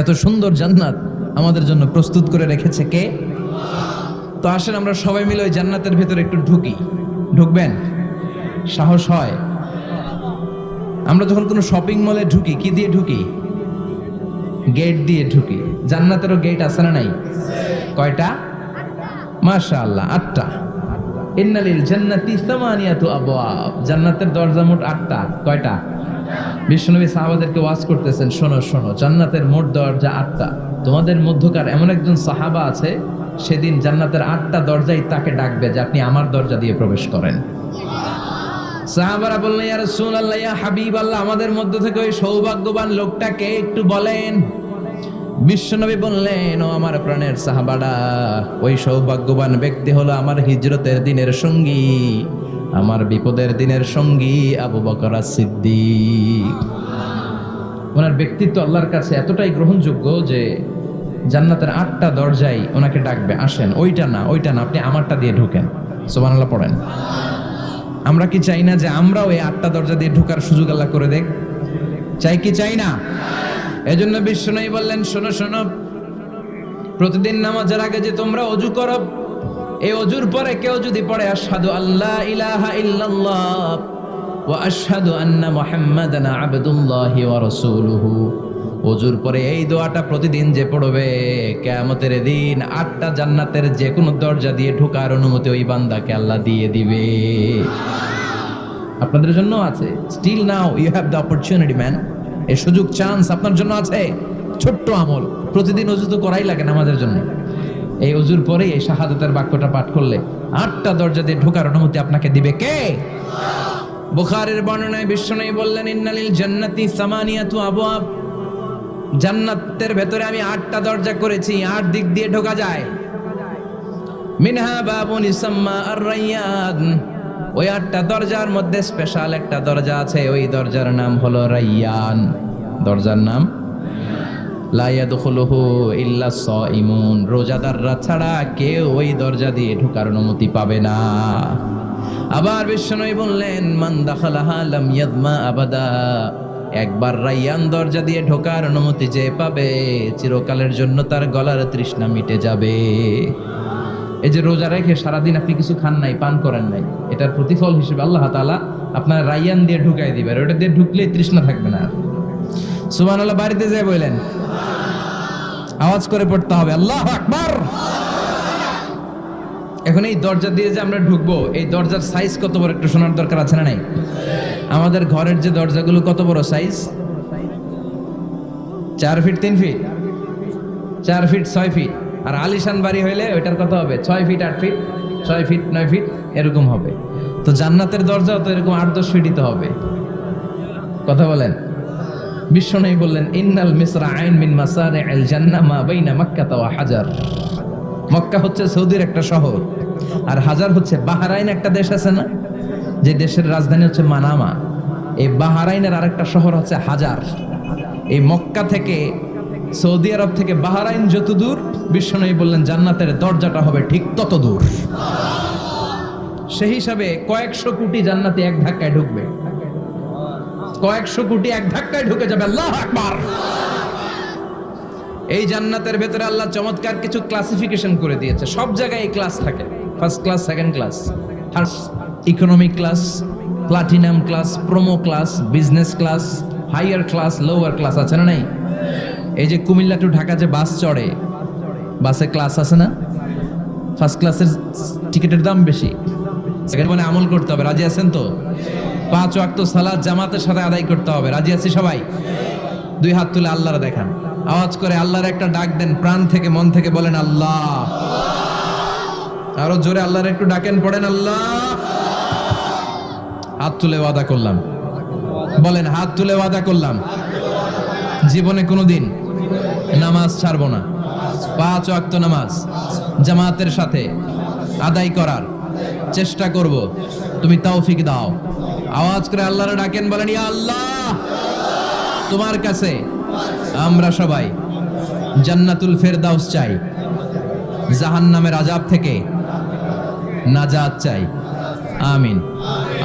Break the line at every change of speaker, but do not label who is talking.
এত সুন্দর জান্নাত আমাদের জন্য প্রস্তুত করে রেখেছে কে? তো আসেন আমরা সবাই মিলে ওই জান্নাতের ভেতরে একটু ঢুকি। ঢুকবেন? সাহস হয়? আমরা যখন কোনো শপিং মলে ঢুকি কি দিয়ে ঢুকি? গেট দিয়ে ঢুকি। জান্নাতেরও গেট আছে না নাই? কয়টা? মাশাআল্লাহ, 8টা। ইন্নালিল জান্নাতি সামানিয়াতু আবওয়াব। জান্নাতের দরজা মোট 8টা। কয়টা? বিশ্বনবী সাহাবাদেরকে ওয়াজ করতেছেন, শোনো শোনো, জান্নাতের মোট দরজা 8টা। তোমাদের মধ্যকার এমন একজন সাহাবা আছে, সেদিন জান্নাতের 8টা দরজাই তাকে ডাকবে যে আপনি আমার দরজা দিয়ে প্রবেশ করেন। সাহাবারা বললেন, ইয়া রাসূলুল্লাহ, ইয়া হাবিবাল্লাহ, আমাদের মধ্য থেকে ওই সৌভাগ্যবান লোকটাকে একটু বলেন। বিশ্বনবী বললেন, ও আমার প্রাণের সাহাবারা, ওই সৌভাগ্যবান ব্যক্তি হলো আমার হিজরতের দিনের সঙ্গী, আমার বিপদের দিনের সঙ্গী আবু বকর সিদ্দিক। ওনার ব্যক্তিত্ব আল্লাহর কাছে এতটাই গ্রহণযোগ্য যে জান্নাতের 8টা দরজাই ওনাকে ডাকবে, আসেন। ওইটা না, ওইটা না, আপনি আমারটা দিয়ে ঢুকেন। সুবহানাল্লাহ পড়েন। আমরা কি চাই না যে আমরাও এই 8টা দরজা দিয়ে ঢোকার সুযোগ আল্লাহ করে দেখ? চাই কি চাই না? এজন্য বিশ্বনবী বললেন, শোনো শোনো, প্রতিদিন নামাজের আগে যে তোমরা ওযু করো, এই ওযুর পরে কেউ যদি পড়ে আশহাদু আল্লা ইলাহা ইল্লাল্লাহ ওয়া আশহাদু আন্না মুহাম্মাদান আবদুল্লাহি ওয়া রাসূলুহু, ওযুর পরে এই দোয়াটা প্রতিদিন যে পড়বে, কিয়ামতের দিন 8টা জান্নাতের যে কোনো দরজা দিয়ে ঢোকার অনুমতি ওই বান্দাকে আল্লাহ দিয়ে দিবে। আপনাদের জন্য আছে। Still now you have the opportunity man. এই সুযোগ, চান্স আপনার জন্য আছে। ছোট্ট আমল, প্রতিদিন ওযু তো করাই লাগে না আমাদের জন্য। এই ওযুর পরে এই শাহাদাতের বাক্যটা পাঠ করলে 8টা দরজা দিয়ে ঢোকার অনুমতি আপনাকে দিবে কে? বুখারীর বর্ণনায় বিশ্বনবী বললেন, ইন্নালিল জান্নাতি সামানিয়াতু আবওয়াব। জান্নাতের ভেতরে আমি 8টা দরজা করেছি, 8 দিক দিয়ে ঢোকা যায়। মিনহা বাবুন ইসাম্মা আর-রায়্যান। ওই 8টা দরজার মধ্যে স্পেশাল একটা দরজা আছে, ওই দরজার নাম হলো রায়্যান। দরজার নাম লা ইয়াদখুলুহু ইল্লা সাইমুন। রোজাদাররা ছাড়া কেউ ওই দরজা দিয়ে ঢোকার অনুমতি পাবে না। আবার বিশ্বনবী বললেন, মান দাখালাহা লাম ইয়াযমা আবাদা। একবার রায়্যান দরজা দিয়ে ঢোকার অনুমতি যে পাবে, চিরকালের জন্য তার গলার তৃষ্ণা মিটে যাবে। এই যে রোজা রেখে সারাদিন আপনি কিছু খান নাই, পান করেন নাই, এটার প্রতিফল হিসেবে আল্লাহ তাআলা আপনার রায়্যান দিয়ে ঢুকাই দিবে। আর ওটা দিয়ে ঢুকলেই তৃষ্ণা থাকবে না। সুবহানাল্লাহ বাড়িতে যায় বলেন, আওয়াজ করে পড়তে হবে আল্লাহু আকবার। এখন এই দরজা দিয়ে যে আমরা ঢুকবো, এই দরজার সাইজ কত বড় একটু শোনার দরকার আছে না নাই? আমাদের ঘরের যে দরজাগুলো কত বড় size? 4 feet 3 feet, 4 feet 6 feet. আর আলিশান বাড়ি হইলে ওইটার কত হবে? 6 ফিট 8 ফিট, 6 ফিট 9 ফিট, এরকম হবে। তো জান্নাতের দরজাও তো এরকম 8-10 ফিটই তো হবে। কথা বলেন। বিশ্বনবী বললেন, ইন্নাল মিসরাআইন মিন মাসারি'আল জান্নাহ মা বাইনা মাক্কাহ ওয়া হাজার। মক্কা হচ্ছে সৌদির একটা শহর, আর হাজার হচ্ছে বাহরাইন, একটা দেশ আছে না, যে দেশের রাজধানী হচ্ছে মানামা। এই বাহরাইনের আরেকটা শহর হচ্ছে হাজার। এই মক্কা থেকে, সৌদি আরব থেকে বাহরাইন যত দূর, বিশ্বনবী বললেন জান্নাতের দরজাটা হবে ঠিক তত দূর। সেই হিসাবে কয়েকশো কোটি জান্নাতে এক ধাক্কায় ঢুকবে। কয়েকশো কোটি এক ধাক্কায় ঢুকে যাবে। আল্লাহু আকবার। এই জান্নাতের ভেতরে আল্লাহ চমৎকার কিছু ক্লাসিফিকেশন করে দিয়েছে। সব জায়গায় এই ক্লাস থাকে, first class, second class, third economic class, platinum class, promo class, business class, higher class, lower class, আছে না নাই? এই যে কুমিল্লা টু ঢাকা যে বাস চড়ে, বাসে ক্লাস আছে না? ফার্স্ট ক্লাসের টিকিটের দাম বেশি। সেকেন্ড মানে আমল করতে হবে, রাজি আছেন তো? 5 ওয়াক্ত সালাত জামাতের সাথে আদায় করতে হবে, রাজি আছি সবাই? 2 হাত তুলে আল্লাহর দেখান, আওয়াজ করে আল্লাহর একটা ডাক দেন, প্রাণ থেকে মন থেকে বলেন আল্লাহ। আরো জোরে আল্লাহর একটু ডাকেন, পড়েন আল্লাহ। হাত তুলে ওয়াদা করলাম, বলেন হাত তুলে ওয়াদা করলাম, জীবনে কোনোদিন নামাজ ছাড়বো না। 5 ওয়াক্ত নামাজ জামাতের সাথে আদায় করার চেষ্টা করব, তুমি তৌফিক দাও। আওয়াজ করে আল্লাহর ডাকেন, বলেন ইয়া আল্লাহ, তোমার কাছে আমরা সবাই জান্নাতুল ফেরদাউস চাই, জাহান্নামের আযাব থেকে নাজাত চাই। আমিন।